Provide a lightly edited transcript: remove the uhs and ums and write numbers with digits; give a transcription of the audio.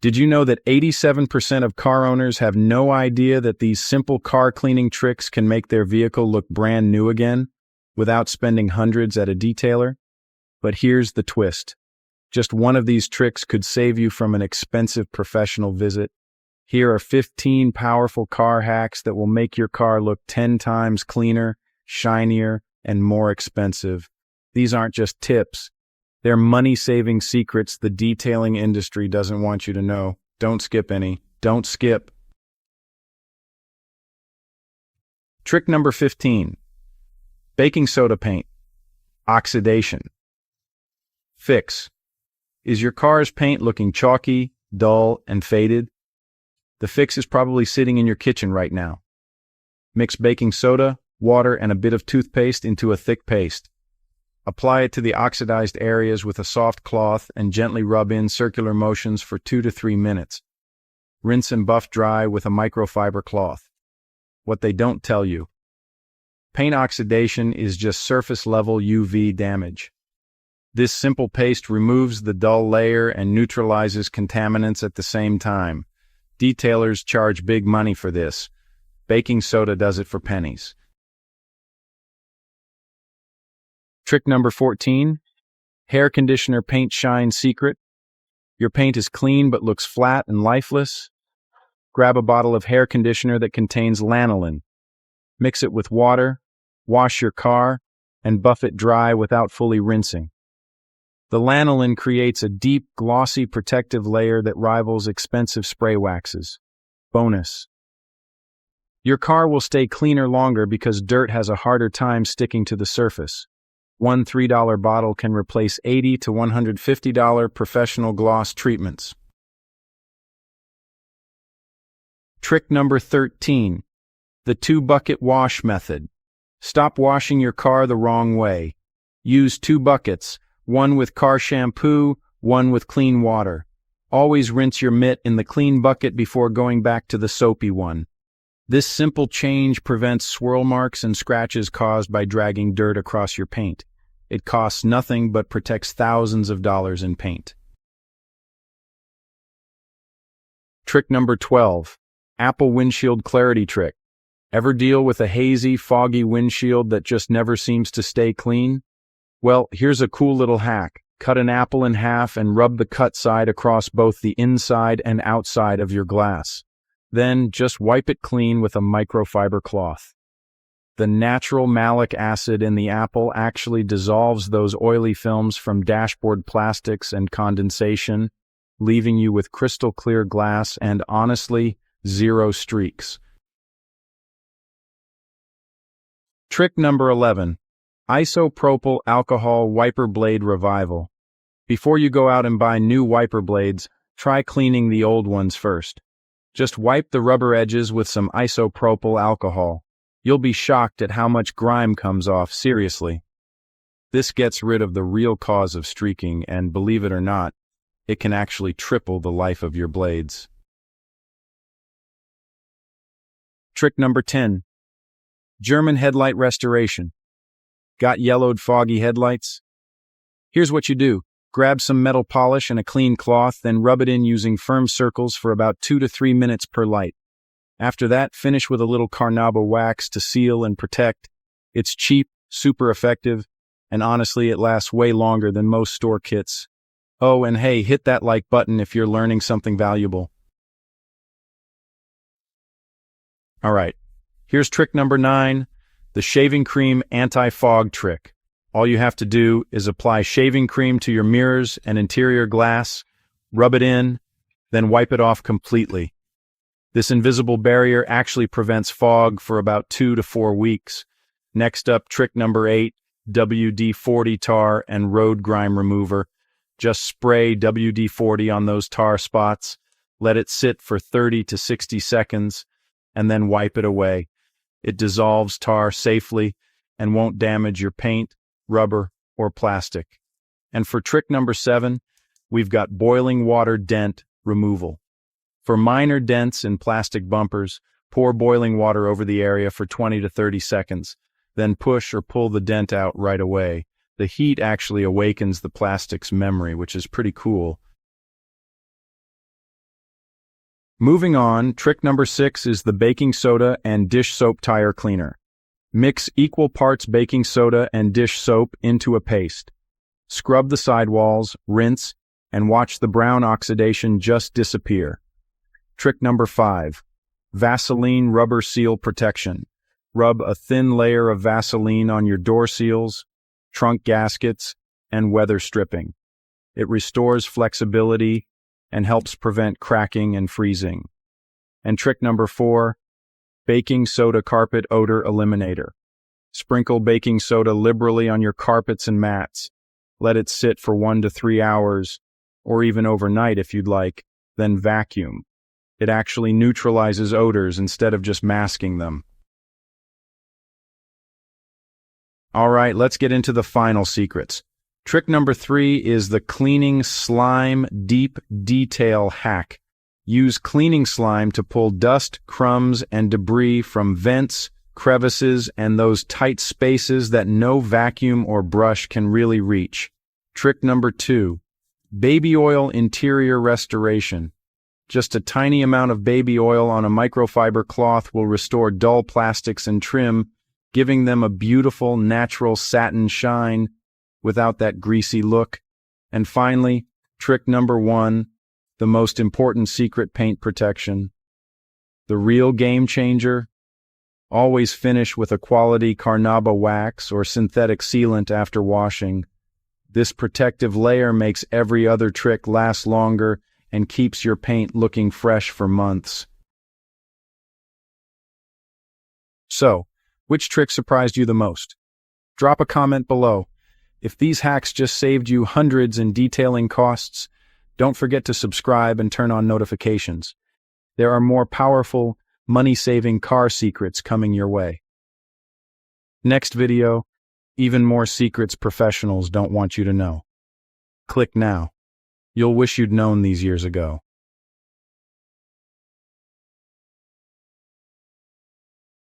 Did you know that 87% of car owners have no idea that these simple car cleaning tricks can make their vehicle look brand new again without spending hundreds at a detailer? But here's the twist. Just one of these tricks could save you from an expensive professional visit. Here are 15 powerful car hacks that will make your car look 10 times cleaner, shinier, and more expensive. These aren't just tips. They're money-saving secrets the detailing industry doesn't want you to know. Don't skip any. Don't skip. Trick number 15. Baking soda paint. Oxidation. Fix. Is your car's paint looking chalky, dull, and faded? The fix is probably sitting in your kitchen right now. Mix baking soda, water, and a bit of toothpaste into a thick paste. Apply it to the oxidized areas with a soft cloth and gently rub in circular motions for 2 to 3 minutes. Rinse and buff dry with a microfiber cloth. What they don't tell you. Paint oxidation is just surface-level UV damage. This simple paste removes the dull layer and neutralizes contaminants at the same time. Detailers charge big money for this. Baking soda does it for pennies. Trick number 14, hair conditioner paint shine secret. Your paint is clean but looks flat and lifeless. Grab a bottle of hair conditioner that contains lanolin. Mix it with water, wash your car, and buff it dry without fully rinsing. The lanolin creates a deep, glossy protective layer that rivals expensive spray waxes. Bonus. Your car will stay cleaner longer because dirt has a harder time sticking to the surface. One $3 bottle can replace $80 to $150 professional gloss treatments. Trick number 13. The 2-bucket wash method. Stop washing your car the wrong way. Use 2 buckets, one with car shampoo, one with clean water. Always rinse your mitt in the clean bucket before going back to the soapy one. This simple change prevents swirl marks and scratches caused by dragging dirt across your paint. It costs nothing but protects thousands of dollars in paint. Trick number 12. Apple windshield clarity trick. Ever deal with a hazy, foggy windshield that just never seems to stay clean? Well, here's a cool little hack. Cut an apple in half and rub the cut side across both the inside and outside of your glass. Then just wipe it clean with a microfiber cloth. The natural malic acid in the apple actually dissolves those oily films from dashboard plastics and condensation, leaving you with crystal clear glass and, honestly, 0 streaks. Trick number 11. Isopropyl alcohol wiper blade revival. Before you go out and buy new wiper blades, try cleaning the old ones first. Just wipe the rubber edges with some isopropyl alcohol. You'll be shocked at how much grime comes off, seriously. This gets rid of the real cause of streaking, and believe it or not, it can actually triple the life of your blades. Trick number 10. German headlight restoration. Got yellowed, foggy headlights? Here's what you do. Grab some metal polish and a clean cloth, then rub it in using firm circles for about 2 to 3 minutes per light. After that, finish with a little Carnauba wax to seal and protect. It's cheap, super effective, and honestly, it lasts way longer than most store kits. Oh, and hey, hit that like button if you're learning something valuable. All right, here's trick number 9, the shaving cream anti-fog trick. All you have to do is apply shaving cream to your mirrors and interior glass, rub it in, then wipe it off completely. This invisible barrier actually prevents fog for about 2 to 4 weeks. Next up, trick number 8, WD-40 tar and road grime remover. Just spray WD-40 on those tar spots, let it sit for 30 to 60 seconds, and then wipe it away. It dissolves tar safely and won't damage your paint, rubber, or plastic. And for trick number 7, we've got boiling water dent removal. For minor dents in plastic bumpers, pour boiling water over the area for 20 to 30 seconds, then push or pull the dent out right away. The heat actually awakens the plastic's memory, which is pretty cool. Moving on, trick number 6 is the baking soda and dish soap tire cleaner. Mix equal parts baking soda and dish soap into a paste. Scrub the sidewalls, rinse, and watch the brown oxidation just disappear. Trick number 5. Vaseline rubber seal protection. Rub a thin layer of Vaseline on your door seals, trunk gaskets, and weather stripping. It restores flexibility and helps prevent cracking and freezing. And trick number 4, baking soda carpet odor eliminator. Sprinkle baking soda liberally on your carpets and mats. Let it sit for 1 to 3 hours, or even overnight if you'd like, then vacuum. It actually neutralizes odors instead of just masking them. All right, let's get into the final secrets. Trick number 3 is the cleaning slime deep detail hack. Use cleaning slime to pull dust, crumbs, and debris from vents, crevices, and those tight spaces that no vacuum or brush can really reach. Trick number 2, baby oil interior restoration. Just a tiny amount of baby oil on a microfiber cloth will restore dull plastics and trim, giving them a beautiful, natural satin shine without that greasy look. And finally, trick number 1, the most important secret paint protection. The real game changer. Always finish with a quality Carnauba wax or synthetic sealant after washing. This protective layer makes every other trick last longer and keeps your paint looking fresh for months. So, which trick surprised you the most? Drop a comment below. If these hacks just saved you hundreds in detailing costs, don't forget to subscribe and turn on notifications. There are more powerful, money-saving car secrets coming your way. Next video, even more secrets professionals don't want you to know. Click now. You'll wish you'd known these years ago.